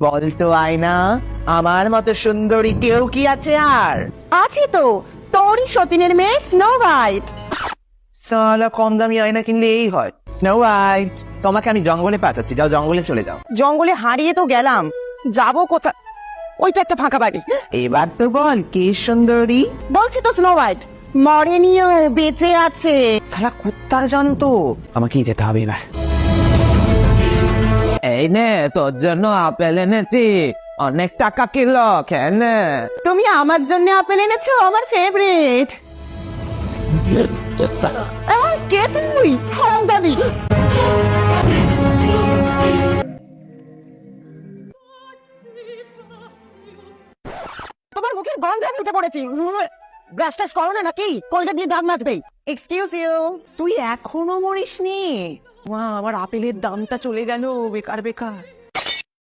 বলতো আয়না, আমার মতো সুন্দরী কেউ কি আছে আর? আছে তো, তোরই সতীনের মেয়ে স্নো হোয়াইট। সালা কম দামি আয়না কিনলে এই হয়। স্নো হোয়াইট, তোমাকে আমি জঙ্গলে পাঠাচ্ছি, যাও জঙ্গলে চলে যাও। জঙ্গলে হারিয়ে তো গেলাম, যাবো কোথা? ওই তো একটা ফাঁকা বাড়ি। এবার তো বল কে সুন্দরী? বলছি তো স্নো হোয়াইট, মরেনিও বেঁচে আছে। সালা কুত্তার জানতো, আমাকেই যেতে হবে এবার। এই নে তোর জন্য আপেল এনেছি, অনেক টাকা কিলো, খেয়ে নে। তুমি আমার জন্য আপেল এনেছো, আমার ফেভারিট। কে তুই? হারামজাদি। তোমার মুখের গন্ধ আমি উঠে পড়েছি। ব্রাশ টাশ করো না নাকি? কোলগেট দিয়ে দাঁত মাজবে। Excuse you. তুই এখনো মরিসনি? মা, আমার আপেলের দামটা চলে গেল বেকার বেকার।